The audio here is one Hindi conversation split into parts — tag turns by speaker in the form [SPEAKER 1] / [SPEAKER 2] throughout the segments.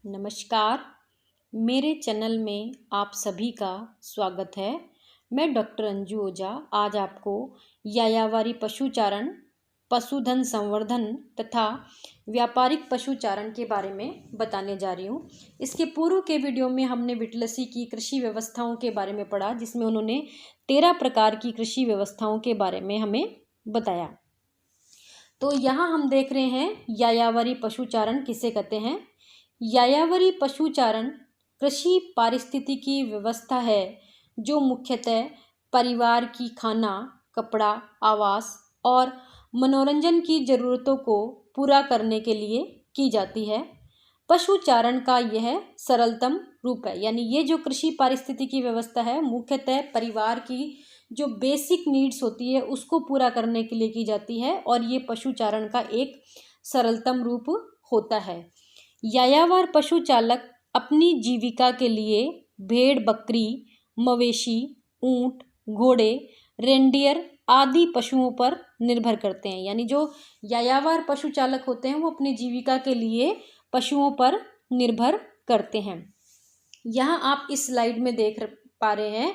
[SPEAKER 1] नमस्कार। मेरे चैनल में आप सभी का स्वागत है। मैं डॉक्टर अंजू ओझा आज आपको यायावरी पशुचारण, पशुधन संवर्धन तथा व्यापारिक पशुचारण के बारे में बताने जा रही हूँ। इसके पूर्व के वीडियो में हमने विटलसी की कृषि व्यवस्थाओं के बारे में पढ़ा, जिसमें उन्होंने 13 प्रकार की कृषि व्यवस्थाओं के बारे में हमें बताया। तो यहाँ हम देख रहे हैं यायावरी पशुचारण किसे कहते हैं। यायावरी पशुचारण कृषि पारिस्थितिकी व्यवस्था है जो मुख्यतः परिवार की खाना, कपड़ा, आवास और मनोरंजन की ज़रूरतों को पूरा करने के लिए की जाती है। पशुचारण का यह सरलतम रूप है, यानी ये जो कृषि पारिस्थितिकी व्यवस्था है मुख्यतः परिवार की जो बेसिक नीड्स होती है उसको पूरा करने के लिए की जाती है और ये पशुचारण का एक सरलतम रूप होता है। यायावर पशुचालक अपनी जीविका के लिए भेड़, बकरी, मवेशी, ऊंट, घोड़े, रेंडियर आदि पशुओं पर निर्भर करते हैं। यानी जो यायावर पशुचालक होते हैं वो अपनी जीविका के लिए पशुओं पर निर्भर करते हैं। यहाँ आप इस स्लाइड में देख पा रहे हैं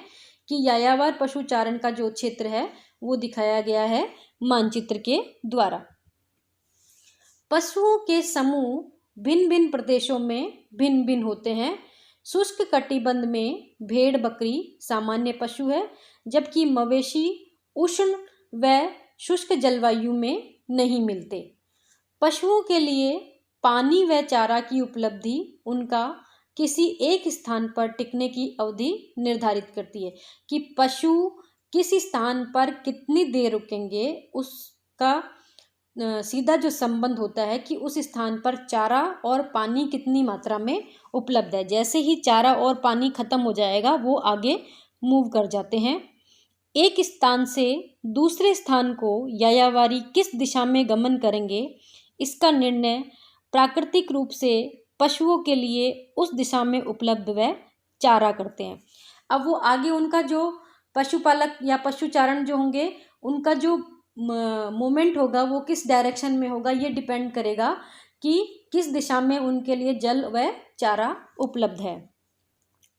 [SPEAKER 1] कि यायावर पशुचारण का जो क्षेत्र है वो दिखाया गया है मानचित्र के द्वारा। पशुओं के समूह भिन्न भिन्न प्रदेशों में भिन्न भिन्न होते हैं। शुष्क कटिबंध में भेड़, बकरी सामान्य पशु है, जबकि मवेशी उष्ण व शुष्क जलवायु में नहीं मिलते। पशुओं के लिए पानी व चारा की उपलब्धि उनका किसी एक स्थान पर टिकने की अवधि निर्धारित करती है कि पशु किस स्थान पर कितनी देर रुकेंगे। उसका सीधा जो संबंध होता है कि उस स्थान पर चारा और पानी कितनी मात्रा में उपलब्ध है। जैसे ही चारा और पानी खत्म हो जाएगा वो आगे मूव कर जाते हैं। एक स्थान से दूसरे स्थान को यायावरी किस दिशा में गमन करेंगे, इसका निर्णय प्राकृतिक रूप से पशुओं के लिए उस दिशा में उपलब्ध वह चारा करते हैं। अब वो आगे उनका जो पशुपालक या पशुचारण जो होंगे उनका जो मोमेंट होगा वो किस डायरेक्शन में होगा, ये डिपेंड करेगा कि किस दिशा में उनके लिए जल व चारा उपलब्ध है।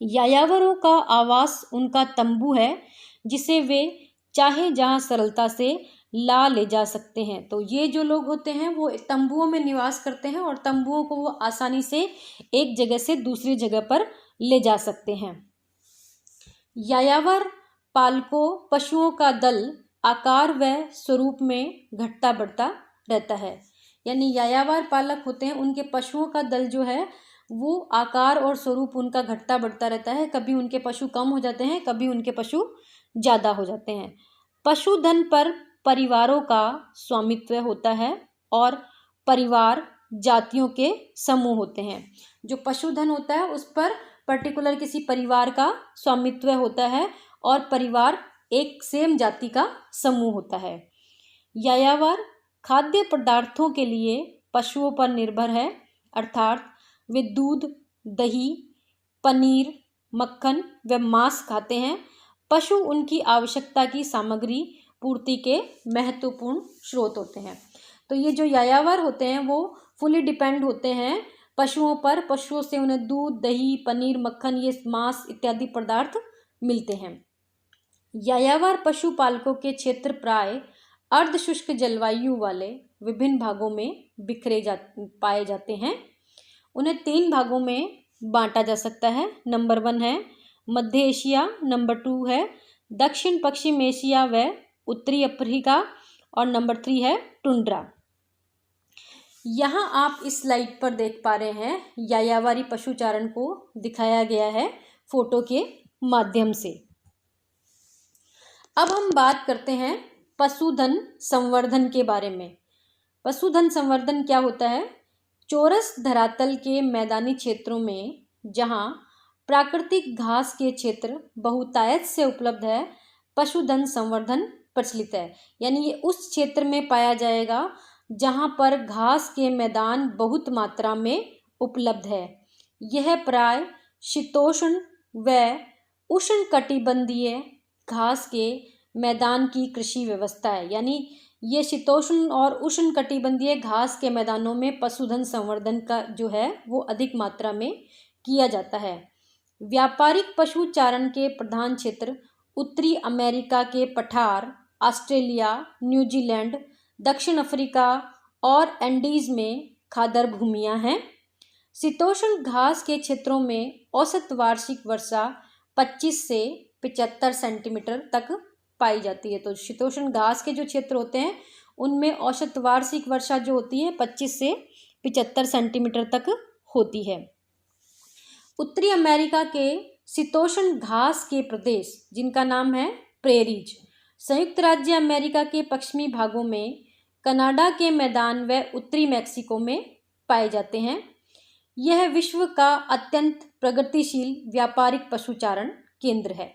[SPEAKER 1] यायावरों का आवास उनका तंबू है, जिसे वे चाहे जहाँ सरलता से ले जा सकते हैं। तो ये जो लोग होते हैं वो तंबुओं में निवास करते हैं और तंबुओं को वो आसानी से एक जगह से दूसरी जगह पर ले जा सकते हैं। यायावर पालकों पशुओं का दल आकार व स्वरूप में घटता बढ़ता रहता है। यानी यायावर पालक होते हैं उनके पशुओं का दल जो है वो आकार और स्वरूप उनका घटता बढ़ता रहता है। कभी उनके पशु कम हो जाते हैं, कभी उनके पशु ज़्यादा हो जाते हैं। पशुधन पर परिवारों का स्वामित्व होता है और परिवार जातियों के समूह होते हैं। जो पशुधन होता है उस पर पर्टिकुलर किसी परिवार का स्वामित्व होता है और परिवार एक सेम जाति का समूह होता है। यायावर खाद्य पदार्थों के लिए पशुओं पर निर्भर है, अर्थात वे दूध, दही, पनीर, मक्खन व मांस खाते हैं। पशु उनकी आवश्यकता की सामग्री पूर्ति के महत्वपूर्ण स्रोत होते हैं। तो ये जो यायावर होते हैं वो फुली डिपेंड होते हैं पशुओं पर। पशुओं से उन्हें दूध, दही, पनीर, मक्खन, ये मांस इत्यादि पदार्थ मिलते हैं। यायावर पशुपालकों के क्षेत्र प्राय अर्धशुष्क जलवायु वाले विभिन्न भागों में पाए जाते हैं। उन्हें 3 भागों में बांटा जा सकता है। नंबर 1 है मध्य एशिया, नंबर 2 है दक्षिण पश्चिम एशिया व उत्तरी अफ्रीका और नंबर 3 है टुंड्रा। यहाँ आप इस स्लाइड पर देख पा रहे हैं यायावरी पशुचारण को दिखाया गया है फोटो के माध्यम से। अब हम बात करते हैं पशुधन संवर्धन के बारे में। पशुधन संवर्धन क्या होता है? चौरस धरातल के मैदानी क्षेत्रों में जहाँ प्राकृतिक घास के क्षेत्र बहुतायत से उपलब्ध है, पशुधन संवर्धन प्रचलित है। यानी ये उस क्षेत्र में पाया जाएगा जहाँ पर घास के मैदान बहुत मात्रा में उपलब्ध है। यह प्राय शीतोष्ण व उष्ण कटिबंधीय घास के मैदान की कृषि व्यवस्था है। यानी ये शीतोष्ण और उष्णकटिबंधीय घास के मैदानों में पशुधन संवर्धन का जो है वो अधिक मात्रा में किया जाता है। व्यापारिक पशु चारण के प्रधान क्षेत्र उत्तरी अमेरिका के पठार, ऑस्ट्रेलिया, न्यूजीलैंड, दक्षिण अफ्रीका और एंडीज में खादर भूमियां हैं। शीतोष्ण घास के क्षेत्रों में औसत वार्षिक वर्षा 25 से 75 सेंटीमीटर तक पाई जाती है। तो शीतोष्ण घास के जो क्षेत्र होते हैं उनमें औसत वार्षिक वर्षा जो होती है 25 से 75 सेंटीमीटर तक होती है। उत्तरी अमेरिका के शीतोष्ण घास के प्रदेश जिनका नाम है प्रेरीज, संयुक्त राज्य अमेरिका के पश्चिमी भागों में, कनाडा के मैदान व उत्तरी मैक्सिको में पाए जाते हैं। यह विश्व का अत्यंत प्रगतिशील व्यापारिक पशुचारण केंद्र है।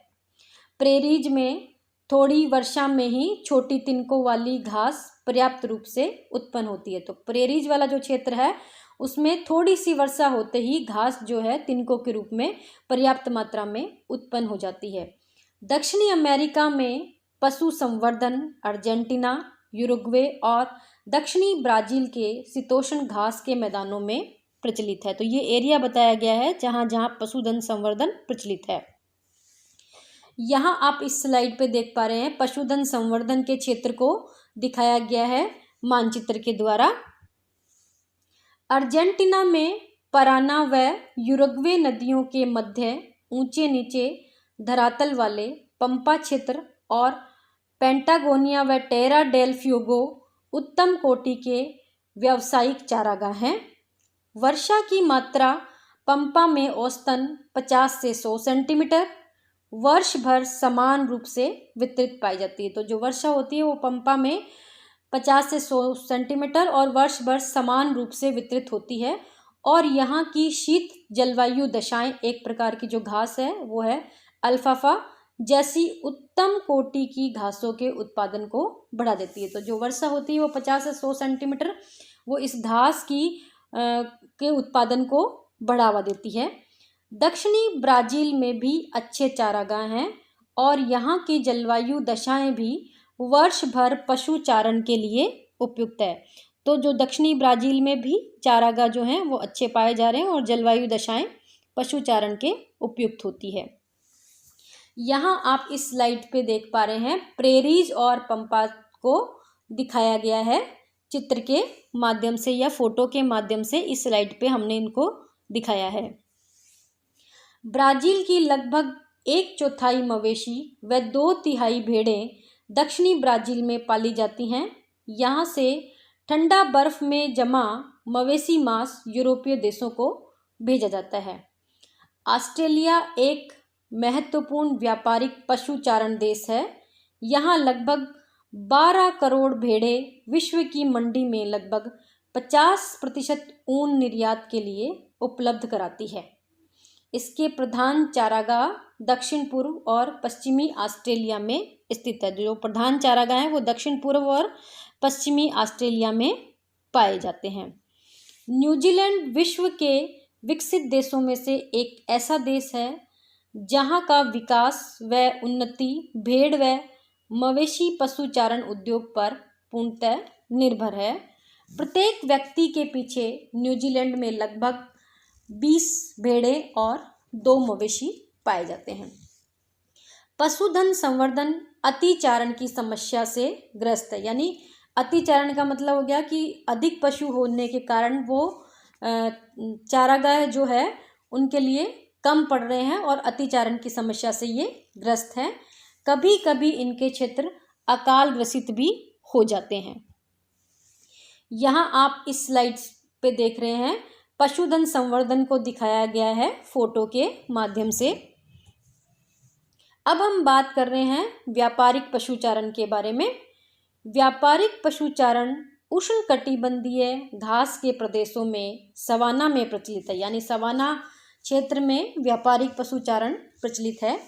[SPEAKER 1] प्रेरीज में थोड़ी वर्षा में ही छोटी तिनकों वाली घास पर्याप्त रूप से उत्पन्न होती है। तो प्रेरीज वाला जो क्षेत्र है उसमें थोड़ी सी वर्षा होते ही घास जो है तिनकों के रूप में पर्याप्त मात्रा में उत्पन्न हो जाती है। दक्षिणी अमेरिका में पशु संवर्धन अर्जेंटीना, यूरुग्वे और दक्षिणी ब्राजील के शीतोष्ण घास के मैदानों में प्रचलित है। तो ये एरिया बताया गया है जहाँ जहाँ पशुधन संवर्धन प्रचलित है। यहाँ आप इस स्लाइड पे देख पा रहे हैं पशुधन संवर्धन के क्षेत्र को दिखाया गया है मानचित्र के द्वारा। अर्जेंटीना में पराना व यूरुग्वे नदियों के मध्य ऊंचे नीचे धरातल वाले पंपा क्षेत्र और पेंटागोनिया व टेरा डेल फ्यूगो उत्तम कोटि के व्यावसायिक चारागाह हैं। वर्षा की मात्रा पंपा में औसतन 50 से 100 सेंटीमीटर वर्ष भर समान रूप से वितरित पाई जाती है। तो जो वर्षा होती है वो पंपा में 50 से 100 सेंटीमीटर और वर्ष भर समान रूप से वितरित होती है। और यहाँ की शीत जलवायु दशाएं एक प्रकार की जो घास है वो है अल्फाफा जैसी उत्तम कोटि की घासों के उत्पादन को बढ़ा देती है। तो जो वर्षा होती है वो 50 से 100 सेंटीमीटर वो इस घास की के उत्पादन को बढ़ावा देती है। दक्षिणी ब्राजील में भी अच्छे चारागाह हैं और यहाँ की जलवायु दशाएं भी वर्ष भर पशु चारण के लिए उपयुक्त है। तो जो दक्षिणी ब्राजील में भी चारागाह जो हैं वो अच्छे पाए जा रहे हैं और जलवायु दशाएं पशु चारण के उपयुक्त होती है। यहाँ आप इस स्लाइड पे देख पा रहे हैं प्रेरीज और पंपा को दिखाया गया है चित्र के माध्यम से या फोटो के माध्यम से। इस स्लाइड पे हमने इनको दिखाया है। ब्राजील की लगभग 1/4 मवेशी व 2/3 भेड़ें दक्षिणी ब्राजील में पाली जाती हैं। यहाँ से ठंडा बर्फ में जमा मवेशी मांस यूरोपीय देशों को भेजा जाता है। ऑस्ट्रेलिया एक महत्वपूर्ण व्यापारिक पशु चारण देश है। यहाँ लगभग 12 करोड़ भेड़ें विश्व की मंडी में लगभग 50% ऊन निर्यात के लिए उपलब्ध कराती है। इसके प्रधान चारागाह दक्षिण पूर्व और पश्चिमी ऑस्ट्रेलिया में स्थित है। जो प्रधान चारागाह हैं वो दक्षिण पूर्व और पश्चिमी ऑस्ट्रेलिया में पाए जाते हैं। न्यूजीलैंड विश्व के विकसित देशों में से एक ऐसा देश है जहां का विकास व उन्नति भेड़ व मवेशी पशुचारण उद्योग पर पूर्णतः निर्भर है। प्रत्येक व्यक्ति के पीछे न्यूजीलैंड में लगभग 20 भेड़ें और 2 मवेशी पाए जाते हैं। पशुधन संवर्धन अतिचारण की समस्या से ग्रस्त है। यानी अतिचारण का मतलब हो गया कि अधिक पशु होने के कारण वो चारागाह जो है उनके लिए कम पड़ रहे हैं और अतिचारण की समस्या से ये ग्रस्त हैं। कभी कभी इनके क्षेत्र अकाल ग्रसित भी हो जाते हैं। यहाँ आप इस स्लाइड्स पे देख रहे हैं पशुधन संवर्धन को दिखाया गया है फोटो के माध्यम से। अब हम बात कर रहे हैं व्यापारिक पशुचारण के बारे में। व्यापारिक पशुचारण उष्णकटिबंधीय घास के प्रदेशों में सवाना में प्रचलित है। यानी सवाना क्षेत्र में व्यापारिक पशुचारण प्रचलित है।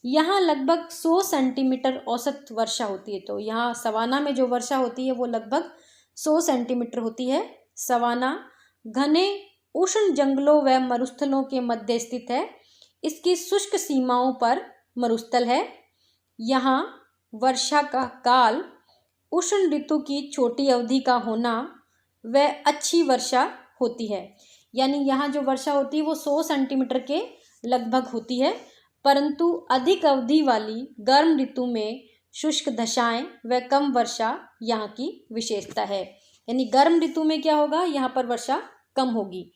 [SPEAKER 1] यहाँ लगभग 100 सेंटीमीटर औसत वर्षा होती है। तो यहाँ सवाना में जो वर्षा होती है वो लगभग 100 सेंटीमीटर होती है। सवाना घने उष्ण जंगलों व मरुस्थलों के मध्य स्थित है। इसकी शुष्क सीमाओं पर मरुस्थल है। यहाँ वर्षा का काल उष्ण ऋतु की छोटी अवधि का होना व अच्छी वर्षा होती है। यानी यहाँ जो वर्षा होती है वो 100 सेंटीमीटर के लगभग होती है, परंतु अधिक अवधि वाली गर्म ऋतु में शुष्क दशाएं व कम वर्षा यहाँ की विशेषता है। यानी गर्म ऋतु में क्या होगा, यहाँ पर वर्षा कम होगी।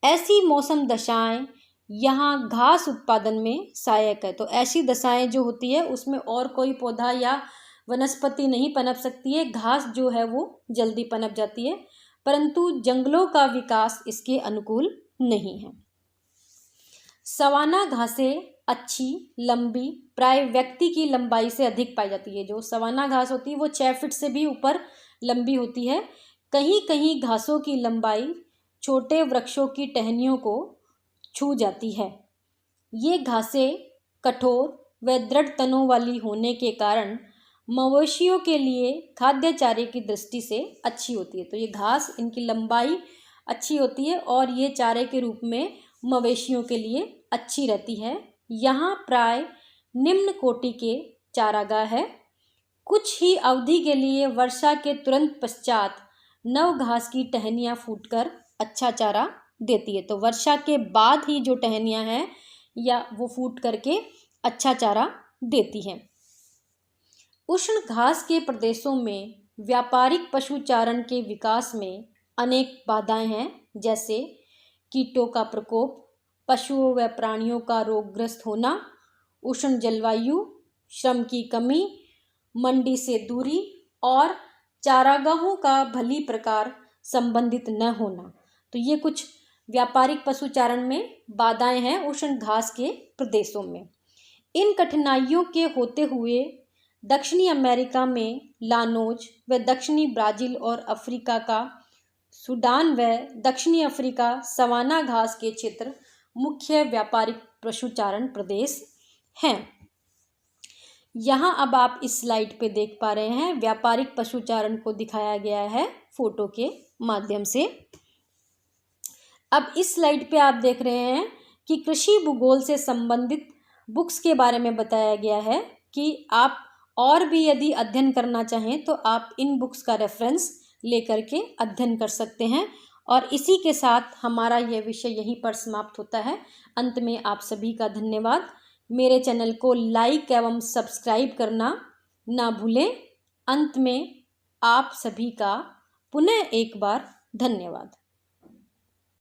[SPEAKER 1] ऐसी मौसम दशाएं यहाँ घास उत्पादन में सहायक है। तो ऐसी दशाएं जो होती है उसमें और कोई पौधा या वनस्पति नहीं पनप सकती है, घास जो है वो जल्दी पनप जाती है, परंतु जंगलों का विकास इसके अनुकूल नहीं है। सवाना घासें अच्छी लंबी प्राय व्यक्ति की लंबाई से अधिक पाई जाती है। जो सवाना घास होती है वो 6 फीट से भी ऊपर लंबी होती है। कहीं कहीं घासों की लंबाई छोटे वृक्षों की टहनियों को छू जाती है। ये घासें कठोर व दृढ़ तनों वाली होने के कारण मवेशियों के लिए खाद्य चारे की दृष्टि से अच्छी होती है। तो ये घास, इनकी लंबाई अच्छी होती है और ये चारे के रूप में मवेशियों के लिए अच्छी रहती है। यहाँ प्राय निम्न कोटि के चारागाह है। कुछ ही अवधि के लिए वर्षा के तुरंत पश्चात नव घास की टहनियाँ फूटकर अच्छा चारा देती है। तो वर्षा के बाद ही जो टहनियाँ हैं या वो फूट करके अच्छा चारा देती हैं। उष्ण घास के प्रदेशों में व्यापारिक पशुचारण के विकास में अनेक बाधाएं हैं, जैसे कीटों का प्रकोप, पशुओं व प्राणियों का रोगग्रस्त होना, उष्ण जलवायु, श्रम की कमी, मंडी से दूरी और चारागाहों का भली प्रकार संबंधित न होना। तो ये कुछ व्यापारिक पशुचारण में बाधाएं हैं उष्ण घास के प्रदेशों में। इन कठिनाइयों के होते हुए दक्षिणी अमेरिका में लानोज व दक्षिणी ब्राज़ील और अफ्रीका का सूडान व दक्षिणी अफ्रीका सवाना घास के क्षेत्र मुख्य व्यापारिक पशुचारण प्रदेश हैं। यहाँ अब आप इस स्लाइड पे देख पा रहे हैं व्यापारिक पशुचारण को दिखाया गया है फोटो के माध्यम से। अब इस स्लाइड पे आप देख रहे हैं कि कृषि भूगोल से संबंधित बुक्स के बारे में बताया गया है कि आप और भी यदि अध्ययन करना चाहें तो आप इन बुक्स का रेफरेंस लेकर के अध्ययन कर सकते हैं। और इसी के साथ हमारा यह विषय यहीं पर समाप्त होता है। अंत में आप सभी का धन्यवाद। मेरे चैनल को लाइक एवं सब्सक्राइब करना ना भूलें। अंत में आप सभी का पुनः एक बार धन्यवाद।